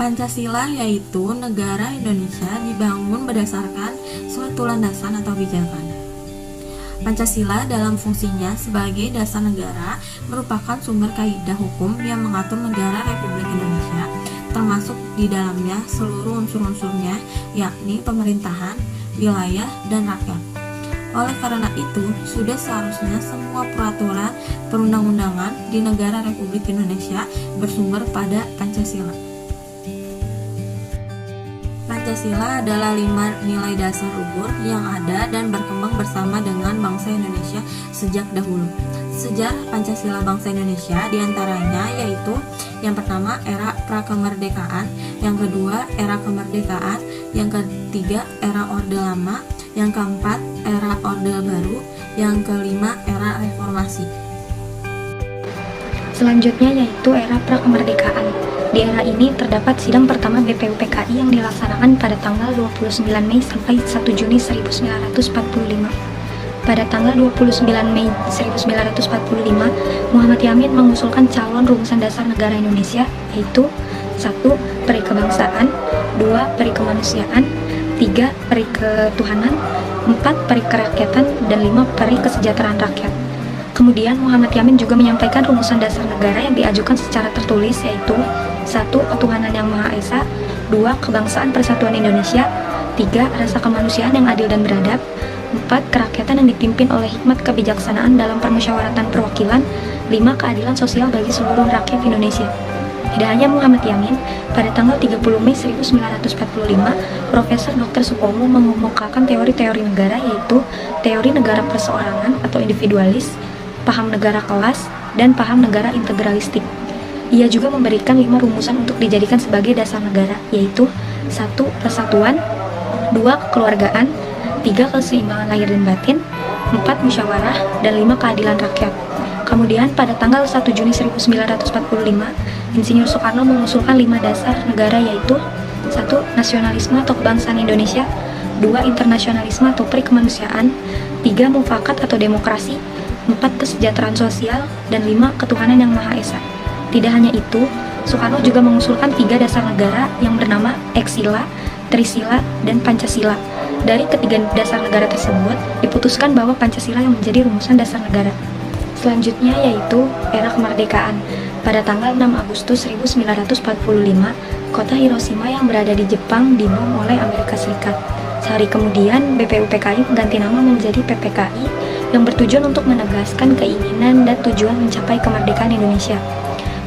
Pancasila yaitu negara Indonesia dibangun berdasarkan suatu landasan atau pijakan. Pancasila dalam fungsinya sebagai dasar negara merupakan sumber kaidah hukum yang mengatur negara Republik Indonesia, termasuk di dalamnya seluruh unsur-unsurnya, yakni pemerintahan, wilayah, dan rakyat. Oleh karena itu, sudah seharusnya semua peraturan perundang-undangan di negara Republik Indonesia bersumber pada Pancasila. Pancasila adalah 5 nilai dasar luhur yang ada dan berkembang bersama dengan bangsa Indonesia sejak dahulu. Sejarah Pancasila bangsa Indonesia diantaranya yaitu yang pertama era prakemerdekaan, yang kedua era kemerdekaan, yang ketiga era Orde Lama, yang keempat era Orde Baru, yang kelima era Reformasi. Selanjutnya yaitu era prakemerdekaan. Di era ini terdapat sidang pertama BPUPKI yang dilaksanakan pada tanggal 29 Mei sampai 1 Juni 1945. Pada tanggal 29 Mei 1945, Muhammad Yamin mengusulkan calon rumusan dasar negara Indonesia, yaitu 1. Peri kebangsaan, 2. Peri kemanusiaan, 3. Peri ketuhanan, 4. Peri kerakyatan, dan 5. Peri kesejahteraan rakyat. Kemudian Muhammad Yamin juga menyampaikan rumusan dasar negara yang diajukan secara tertulis, yaitu 1. Ketuhanan yang Maha Esa, 2. Kebangsaan Persatuan Indonesia, 3. Rasa kemanusiaan yang adil dan beradab, 4. Kerakyatan yang dipimpin oleh hikmat kebijaksanaan dalam permusyawaratan perwakilan, 5. Keadilan sosial bagi seluruh rakyat Indonesia. Tidak hanya Muhammad Yamin, pada tanggal 30 Mei 1945, Profesor Dr. Supomo mengemukakan teori-teori negara, yaitu teori negara perseorangan atau individualis, paham negara kelas, dan paham negara integralistik. Ia juga memberikan 5 rumusan untuk dijadikan sebagai dasar negara, yaitu 1. Persatuan, 2. Kekeluargaan, 3. Keseimbangan lahir dan batin, 4. Musyawarah, dan 5. Keadilan rakyat. Kemudian pada tanggal 1 Juni 1945, Insinyur Soekarno mengusulkan 5 dasar negara, yaitu 1. Nasionalisme atau kebangsaan Indonesia, 2. Internasionalisme atau peri kemanusiaan, 3. Mufakat atau demokrasi, 4. Kesejahteraan sosial, dan 5. Ketuhanan yang Maha Esa. Tidak hanya itu, Soekarno juga mengusulkan 3 dasar negara yang bernama Eksila, Trisila, dan Pancasila. Dari ketiga dasar negara tersebut, diputuskan bahwa Pancasila yang menjadi rumusan dasar negara. Selanjutnya yaitu era kemerdekaan. Pada tanggal 6 Agustus 1945, kota Hiroshima yang berada di Jepang dibom oleh Amerika Serikat. Sehari kemudian, BPUPKI mengganti nama menjadi PPKI yang bertujuan untuk menegaskan keinginan dan tujuan mencapai kemerdekaan Indonesia.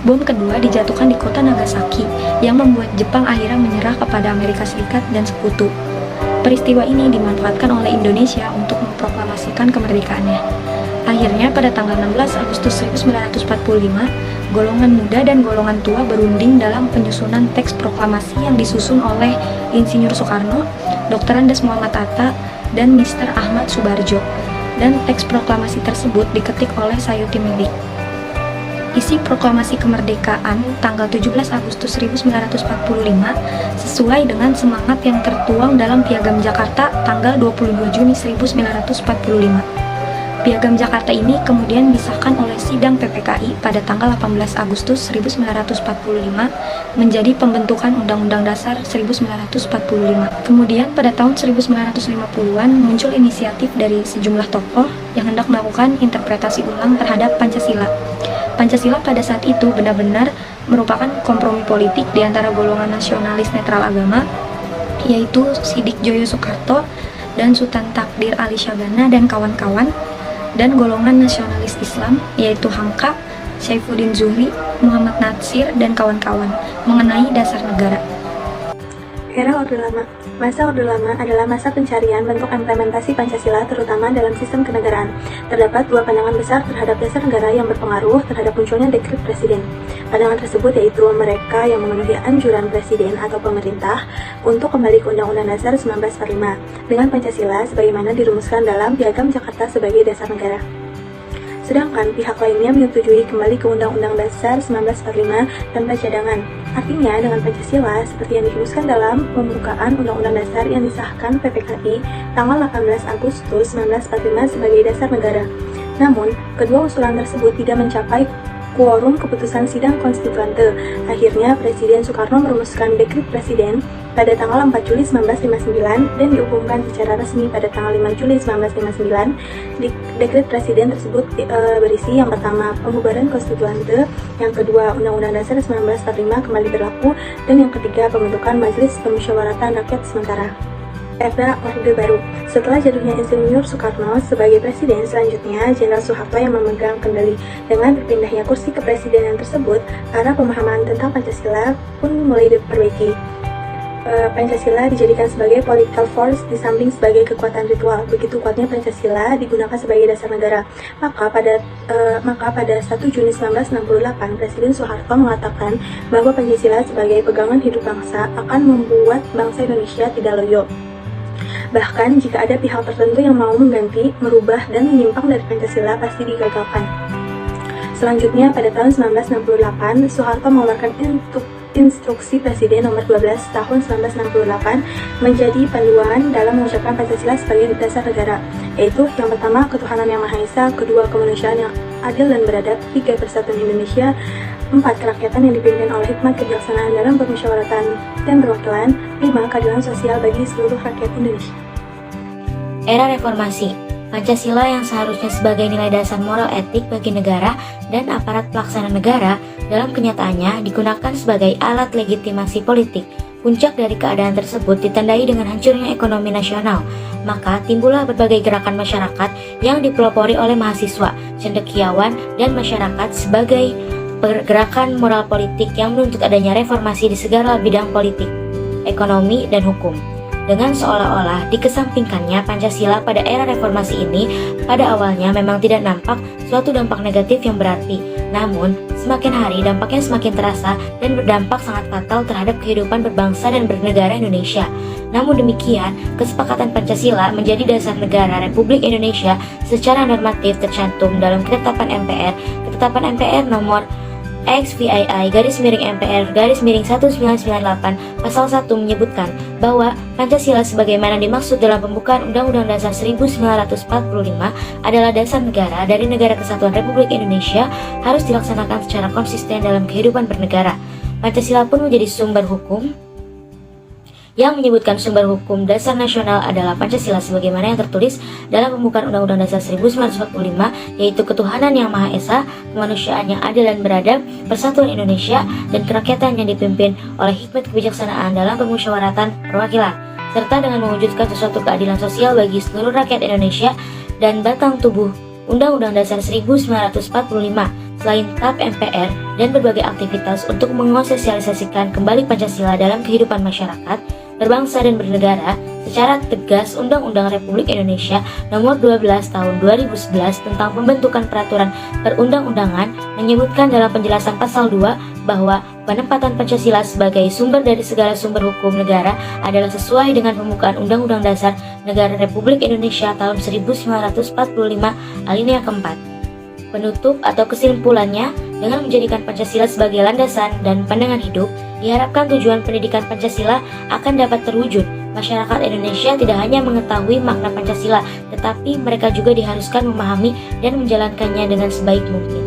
Bom kedua dijatuhkan di kota Nagasaki yang membuat Jepang akhirnya menyerah kepada Amerika Serikat dan sekutu. Peristiwa ini dimanfaatkan oleh Indonesia untuk memproklamasikan kemerdekaannya. Akhirnya pada tanggal 16 Agustus 1945, golongan muda dan golongan tua berunding dalam penyusunan teks proklamasi yang disusun oleh Insinyur Soekarno, Dr. Andes Muhammad Atta, dan Mr. Ahmad Subarjo. Dan teks proklamasi tersebut diketik oleh Sayuti Milik. Isi proklamasi kemerdekaan tanggal 17 Agustus 1945 sesuai dengan semangat yang tertuang dalam Piagam Jakarta tanggal 22 Juni 1945. Piagam Jakarta ini kemudian disahkan oleh sidang PPKI pada tanggal 18 Agustus 1945 menjadi pembentukan Undang-Undang Dasar 1945. Kemudian pada tahun 1950-an muncul inisiatif dari sejumlah tokoh yang hendak melakukan interpretasi ulang terhadap Pancasila. Pancasila pada saat itu benar-benar merupakan kompromi politik di antara golongan nasionalis netral agama, yaitu Sidik Joyo Soekarto dan Sultan Takdir Ali Syahbana dan kawan-kawan, dan golongan nasionalis Islam, yaitu Hamka, Saifuddin Zuhri, Muhammad Natsir, dan kawan-kawan, mengenai dasar negara. Era Orde Lama. Masa Orde Lama adalah masa pencarian bentuk implementasi Pancasila terutama dalam sistem kenegaraan. Terdapat 2 pandangan besar terhadap dasar negara yang berpengaruh terhadap munculnya dekret presiden. Pandangan tersebut yaitu mereka yang memenuhi anjuran presiden atau pemerintah untuk kembali ke Undang-Undang Dasar 1945 dengan Pancasila sebagaimana dirumuskan dalam Piagam Jakarta sebagai dasar negara. Sedangkan pihak lainnya menyetujui kembali ke Undang-Undang Dasar 1945 tanpa cadangan. Artinya, dengan Pancasila seperti yang dirumuskan dalam pembukaan Undang-Undang Dasar yang disahkan PPKI tanggal 18 Agustus 1945 sebagai dasar negara. Namun, kedua usulan tersebut tidak mencapai quorum keputusan sidang konstituante. Akhirnya, Presiden Soekarno merumuskan dekret Presiden pada tanggal 4 Juli 1959 dan diumumkan secara resmi pada tanggal 5 Juli 1959. Dekret Presiden tersebut berisi yang pertama, pembubaran konstituante, yang kedua, Undang-Undang Dasar 1945 kembali berlaku, dan yang ketiga, pembentukan Majelis Pemusyawaratan Rakyat Sementara. Era Orde Baru. Setelah jatuhnya Insinyur Soekarno sebagai presiden, selanjutnya Jenderal Soeharto yang memegang kendali. Dengan berpindahnya kursi kepresidenan tersebut, arah pemahaman tentang Pancasila pun mulai diperbaiki. Pancasila dijadikan sebagai political force di samping sebagai kekuatan ritual. Begitu kuatnya Pancasila digunakan sebagai dasar negara. Maka pada 1 Juni 1968, Presiden Soeharto mengatakan bahwa Pancasila sebagai pegangan hidup bangsa akan membuat bangsa Indonesia tidak loyo. Bahkan jika ada pihak tertentu yang mau mengganti, merubah, dan menyimpang dari Pancasila pasti digagalkan. Selanjutnya, pada tahun 1968, Soeharto mengeluarkan Instruksi Presiden nomor 12 tahun 1968 menjadi panduan dalam mengucapkan Pancasila sebagai dasar negara, yaitu yang pertama, ketuhanan yang Maha Esa, kedua, kemanusiaan yang adil dan beradab, tiga, persatuan Indonesia, 4. Kerakyatan yang dipimpin oleh hikmat kebijaksanaan dalam permusyawaratan dan perwakilan, 5. Keadilan sosial bagi seluruh rakyat Indonesia. Era Reformasi. Pancasila yang seharusnya sebagai nilai dasar moral etik bagi negara dan aparat pelaksana negara, dalam kenyataannya digunakan sebagai alat legitimasi politik. Puncak dari keadaan tersebut ditandai dengan hancurnya ekonomi nasional. Maka timbullah berbagai gerakan masyarakat yang dipelopori oleh mahasiswa, cendekiawan, dan masyarakat sebagai pergerakan moral politik yang menuntut adanya reformasi di segala bidang politik, ekonomi, dan hukum. Dengan seolah-olah dikesampingkannya Pancasila pada era reformasi ini, pada awalnya memang tidak nampak suatu dampak negatif yang berarti. Namun, semakin hari dampaknya semakin terasa dan berdampak sangat fatal terhadap kehidupan berbangsa dan bernegara Indonesia. Namun demikian, kesepakatan Pancasila menjadi dasar negara Republik Indonesia secara normatif tercantum dalam Ketetapan MPR nomor XVII-MPR-1998 pasal 1 menyebutkan bahwa Pancasila sebagaimana dimaksud dalam pembukaan Undang-Undang Dasar 1945 adalah dasar negara dari Negara Kesatuan Republik Indonesia, harus dilaksanakan secara konsisten dalam kehidupan bernegara. Pancasila pun menjadi sumber hukum yang menyebutkan sumber hukum dasar nasional adalah Pancasila sebagaimana yang tertulis dalam pembukaan Undang-Undang Dasar 1945, yaitu ketuhanan yang Maha Esa, kemanusiaan yang adil dan beradab, persatuan Indonesia, dan kerakyatan yang dipimpin oleh hikmat kebijaksanaan dalam permusyawaratan perwakilan, serta dengan mewujudkan sesuatu keadilan sosial bagi seluruh rakyat Indonesia dan batang tubuh Undang-Undang Dasar 1945. Selain TAP MPR dan berbagai aktivitas untuk mensosialisasikan kembali Pancasila dalam kehidupan masyarakat, berbangsa dan bernegara, secara tegas Undang-Undang Republik Indonesia Nomor 12 Tahun 2011 tentang pembentukan peraturan perundang-undangan menyebutkan dalam penjelasan pasal 2 bahwa penempatan Pancasila sebagai sumber dari segala sumber hukum negara adalah sesuai dengan pembukaan Undang-Undang Dasar Negara Republik Indonesia tahun 1945 alinea keempat. Penutup atau kesimpulannya, dengan menjadikan Pancasila sebagai landasan dan pandangan hidup, diharapkan tujuan pendidikan Pancasila akan dapat terwujud. Masyarakat Indonesia tidak hanya mengetahui makna Pancasila, tetapi mereka juga diharuskan memahami dan menjalankannya dengan sebaik mungkin.